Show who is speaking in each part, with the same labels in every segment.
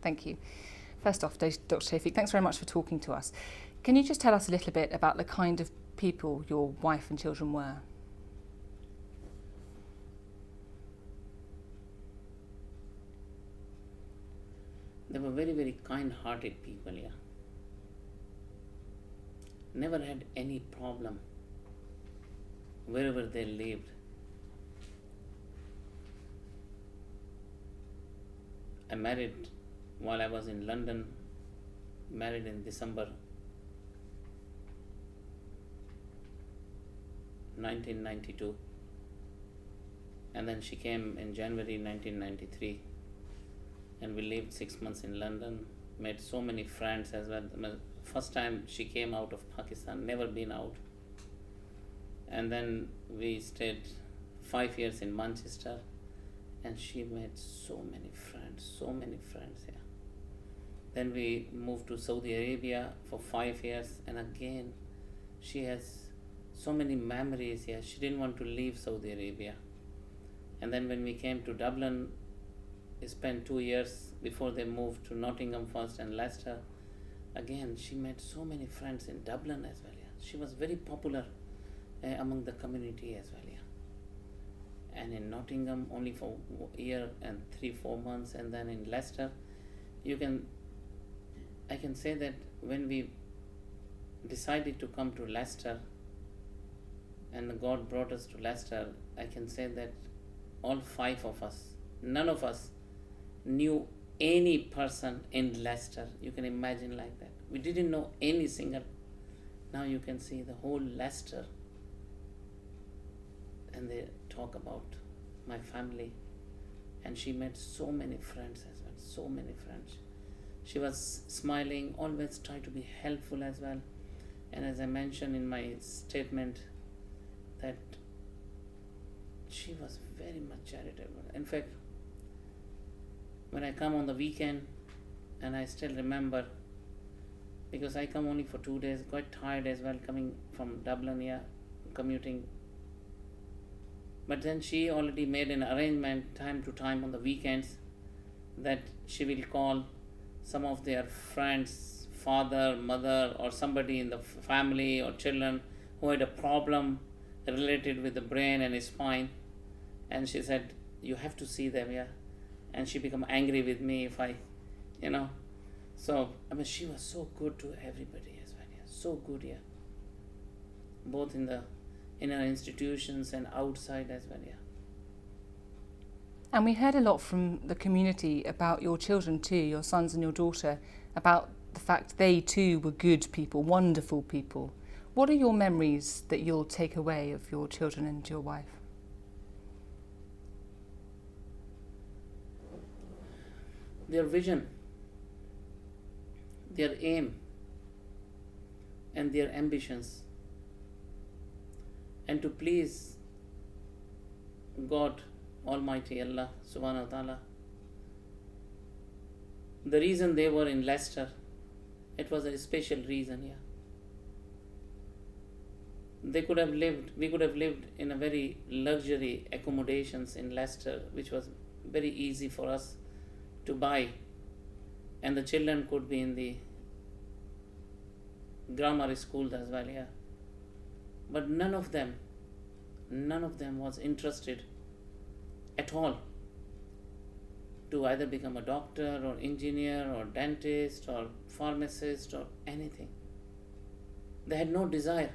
Speaker 1: Thank you. First off, Dr. Taufiq, thanks very much for talking to us. Can you just tell us a little bit about the kind of people your wife and children were?
Speaker 2: They were very, very kind-hearted people, yeah. Never had any problem wherever they lived. I married while I was in London, married in December 1992, and then she came in January 1993, and we lived 6 months in London, made so many friends as well. First time she came out of Pakistan, never been out, and then we stayed 5 years in Manchester, and she made so many friends, yeah. Then we moved to Saudi Arabia for 5 years, and again she has so many memories, yeah. She didn't want to leave Saudi Arabia. And then when we came to Dublin, we spent 2 years before they moved to Nottingham first and Leicester. Again, she made so many friends in Dublin as well, yeah. She was very popular among the community as well, yeah. And in Nottingham only for a year and 3-4 months, and then in Leicester, I can say that when we decided to come to Leicester and God brought us to Leicester, I can say that all 5 of us, none of us knew any person in Leicester. You can imagine like that. We didn't know any single. Now you can see the whole Leicester, and they talk about my family. And she made so many friends as well, so many friends. She was smiling, always tried to be helpful as well. And as I mentioned in my statement, that she was very much charitable. In fact, when I come on the weekend, and I still remember, because I come only for 2 days, quite tired as well, coming from Dublin here, commuting. But then she already made an arrangement time to time on the weekends that she will call some of their friends, father, mother, or somebody in the family or children who had a problem related with the brain and spine. And she said, you have to see them, yeah. And she become angry with me if I, So, she was so good to everybody as well, yeah. So good, yeah. Both in our institutions and outside as well, yeah.
Speaker 1: And we heard a lot from the community about your children too, your sons and your daughter, about the fact they too were good people, wonderful people. What are your memories that you'll take away of your children and your wife?
Speaker 2: Their vision, their aim, and their ambitions, and to please God Almighty Allah Subhanahu wa Ta'ala. The reason they were in Leicester, it was a special reason, yeah. We could have lived in a very luxury accommodations in Leicester, which was very easy for us to buy, and the children could be in the grammar schools as well, yeah. But none of them was interested at all to either become a doctor or engineer or dentist or pharmacist or anything. They had no desire,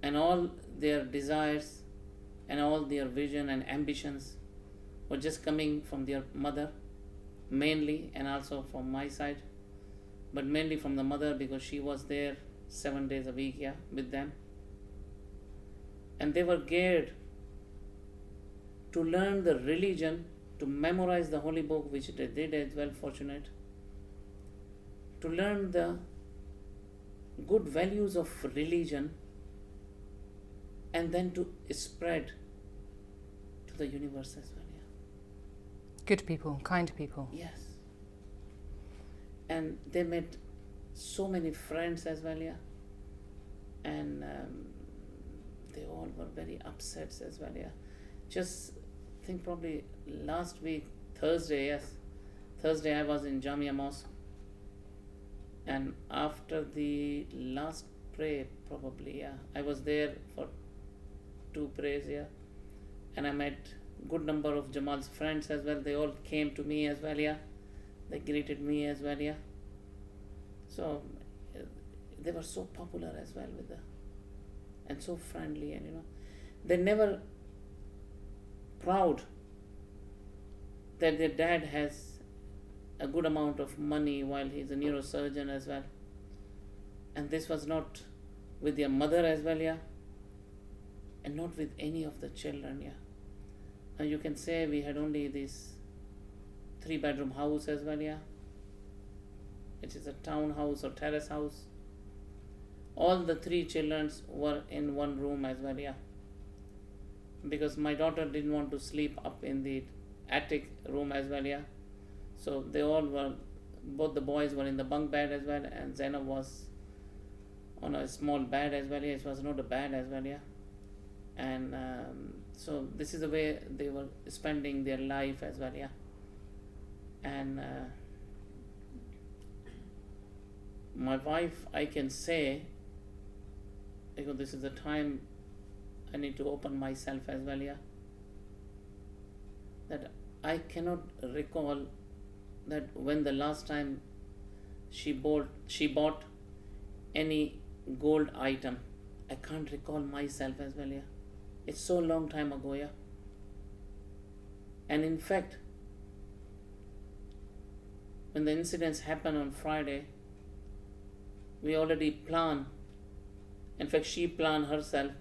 Speaker 2: and all their desires and all their vision and ambitions were just coming from their mother mainly, and also from my side, but mainly from the mother, because she was there 7 days a week, yeah, with them. And they were geared to learn the religion, to memorize the holy book, which they did as well, fortunate, to learn the good values of religion, and then to spread to the universe as well, yeah.
Speaker 1: Good people, kind people.
Speaker 2: Yes. And they met so many friends as well, yeah. And they all were very upset as well, yeah. Just think probably last week Thursday, yes. Thursday I was in Jamia Mosque, and after the last prayer, probably, yeah, I was there for 2 prayers, yeah, and I met good number of Jamal's friends as well. They all came to me as well, yeah. They greeted me as well, yeah. So they were so popular as well with and so friendly, and they never proud that their dad has a good amount of money while he's a neurosurgeon as well. And this was not with their mother as well, yeah, and not with any of the children, yeah. And you can say we had only this 3-bedroom house as well, yeah, which is a townhouse or terrace house. All the 3 children were in one room as well, yeah, because my daughter didn't want to sleep up in the attic room as well, yeah. So they all were, both the boys were in the bunk bed as well, and Zainab was on a small bed as well, yeah. It was not a bed as well, yeah. And so this is the way they were spending their life as well, yeah. And my wife, I can say, because this is the time I need to open myself as well, yeah, that I cannot recall that when the last time she bought any gold item. I can't recall myself as well, yeah. It's so long time ago, yeah. And in fact, when the incidents happened on Friday, we already planned. In fact, she planned herself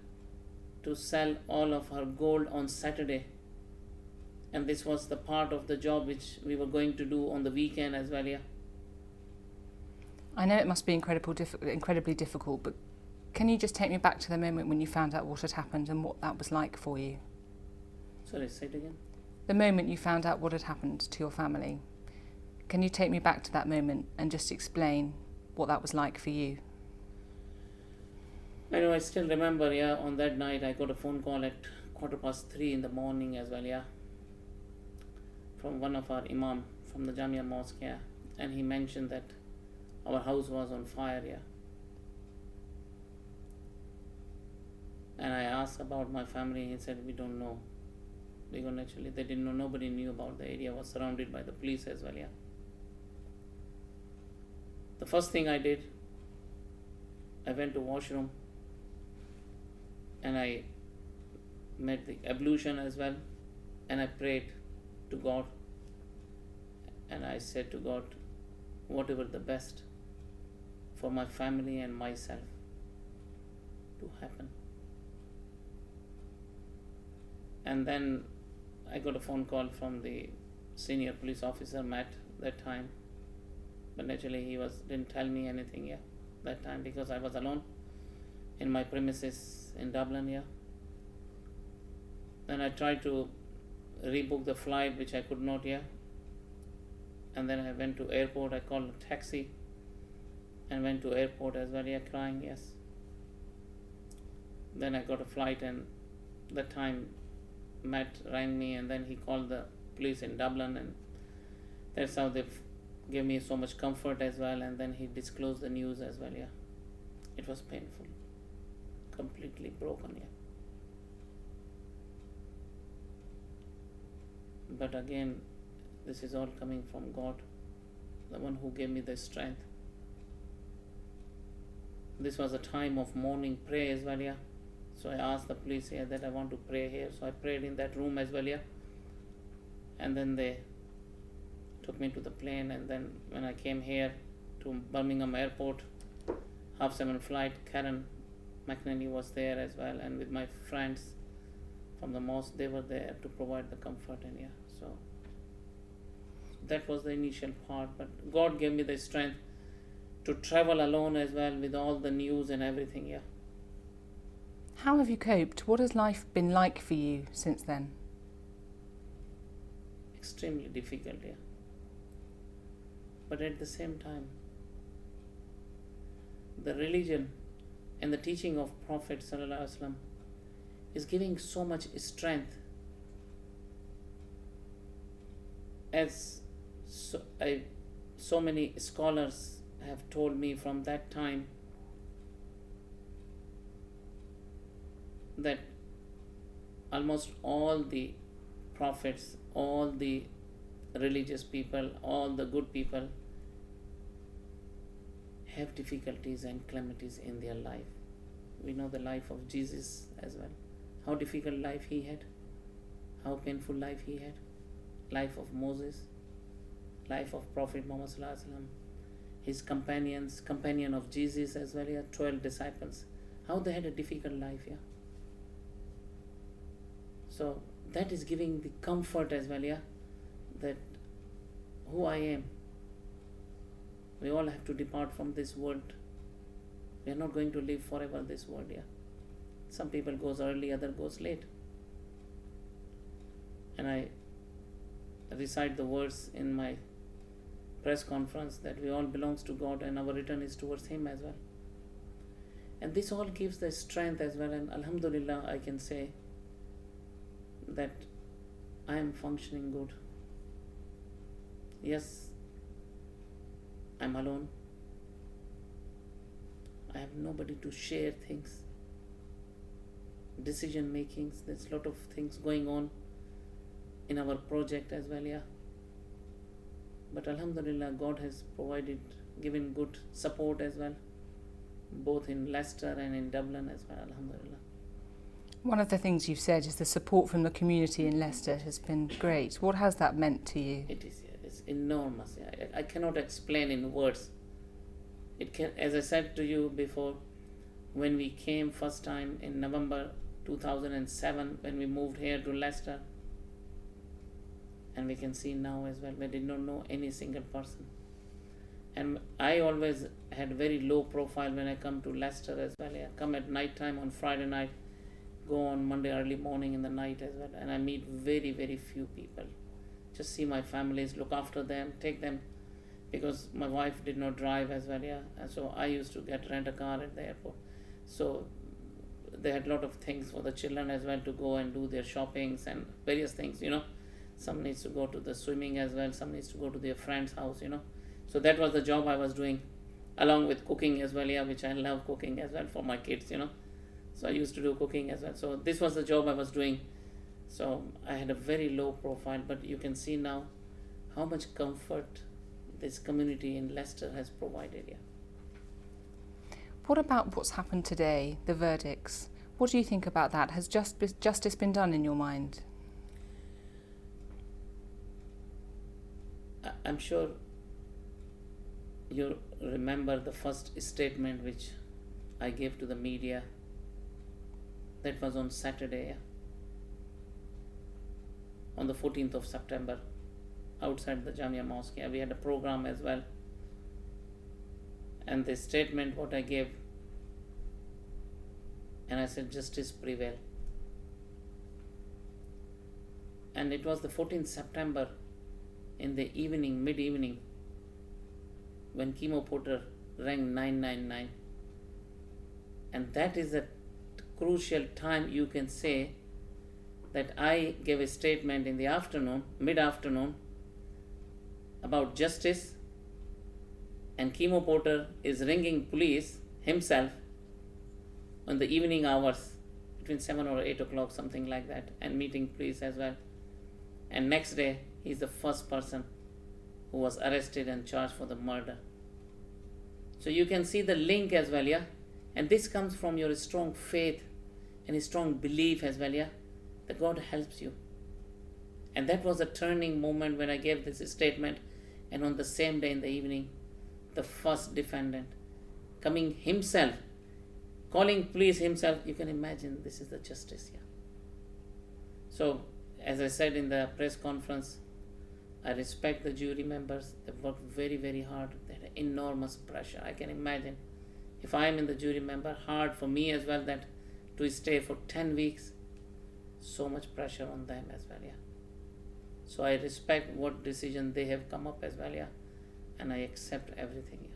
Speaker 2: to sell all of her gold on Saturday. And this was the part of the job which we were going to do on the weekend as well, yeah.
Speaker 1: I know it must be incredibly difficult, but can you just take me back to the moment when you found out what had happened and what that was like for you?
Speaker 2: Sorry, say it again.
Speaker 1: The moment you found out what had happened to your family. Can you take me back to that moment and just explain what that was like for you?
Speaker 2: I know, I still remember, yeah, on that night I got a phone call at 3:15 in the morning as well, yeah, from one of our imam from the Jamia Mosque, yeah, and he mentioned that our house was on fire, yeah. And I asked about my family, and he said, we don't know. Because actually they didn't know, nobody knew about the area, was surrounded by the police as well, yeah. The first thing I did, I went to washroom and I made the ablution as well, and I prayed to God, and I said to God, whatever the best for my family and myself to happen. And then I got a phone call from the senior police officer, Matt, that time, but naturally he didn't tell me anything, yeah, that time, because I was alone in my premises in Dublin, yeah. Then I tried to rebook the flight, which I could not, yeah. And then I went to airport, I called a taxi and went to airport as well, yeah, crying, yes. Then I got a flight, and that time Matt rang me, and then he called the police in Dublin, and that's how they gave me so much comfort as well. And then he disclosed the news as well, yeah. It was painful, completely broken, yeah. But again, this is all coming from God, the one who gave me the strength. This was a time of morning prayer as well, yeah. So I asked the police here that I want to pray here. So I prayed in that room as well, yeah. And then they took me to the plane, and then when I came here to Birmingham airport, 7:30 flight, Karen McNally was there as well, and with my friends from the mosque, they were there to provide the comfort, and yeah, so that was the initial part. But God gave me the strength to travel alone as well with all the news and everything, yeah.
Speaker 1: How have you coped? What has life been like for you since then?
Speaker 2: Extremely difficult, yeah. But at the same time, the religion and the teaching of Prophet ﷺ is giving so much strength as so many scholars have told me from that time, that almost all the prophets, all the religious people, all the good people have difficulties and calamities in their life. We know the life of Jesus as well. How difficult life he had, how painful life he had. Life of Moses, life of Prophet Muhammad Sallallahu Alaihi Wasallam, his companion of Jesus as well, 12 disciples. How they had a difficult life, So that is giving the comfort as well, that who I am. We all have to depart from this world. We are not going to live forever this world, Some people goes early, other goes late. And I recite the words in my press conference that we all belongs to God and our return is towards Him as well. And this all gives the strength as well, and Alhamdulillah I can say that I am functioning good. Yes, I'm alone. I have nobody to share things, decision makings. There's a lot of things going on in our project as well, But Alhamdulillah, God has given good support as well, both in Leicester and in Dublin as well, Alhamdulillah.
Speaker 1: One of the things you've said is the support from the community in Leicester has been great. What has that meant to you?
Speaker 2: It is, it's enormous. I cannot explain in words. It can, as I said to you before, when we came first time in November 2007, when we moved here to Leicester, and we can see now as well, we did not know any single person. And I always had very low profile when I come to Leicester as well. Come at night time on Friday night, go on Monday early morning in the night as well. And I meet very, very few people. Just see my families, look after them, take them, because my wife did not drive as well, And so I used to rent a car at the airport. So they had a lot of things for the children as well to go and do their shoppings and various things, Some needs to go to the swimming as well, some needs to go to their friend's house, So that was the job I was doing, along with cooking as well, which I love cooking as well for my kids, So I used to do cooking as well. So this was the job I was doing. So I had a very low profile, but you can see now how much comfort this community in Leicester has provided,
Speaker 1: What about what's happened today, the verdicts? What do you think about that? Has justice been done in your mind?
Speaker 2: I'm sure you remember the first statement which I gave to the media. That was on Saturday, on the 14th of September, outside the Jamia Mosque. We had a program as well. And the statement what I gave, and I said, justice prevail. And it was the 14th September in the evening, mid-evening, when Chemo Porter rang 999. And that is a crucial time, you can say, that I gave a statement in the afternoon, mid-afternoon, about justice, and Chemo Porter is ringing police himself on the evening hours, between 7 or 8 o'clock, something like that, and meeting police as well. And next day, he's the first person who was arrested and charged for the murder. So you can see the link as well, And this comes from your strong faith and a strong belief as well, that God helps you. And that was a turning moment when I gave this statement. And on the same day in the evening, the first defendant coming himself, calling police himself, you can imagine this is the justice, So, as I said in the press conference, I respect the jury members. They worked very, very hard. They had enormous pressure. I can imagine if I am in the jury member, hard for me as well, that to stay for 10 weeks, so much pressure on them as well, So I respect what decision they have come up as well, and I accept everything,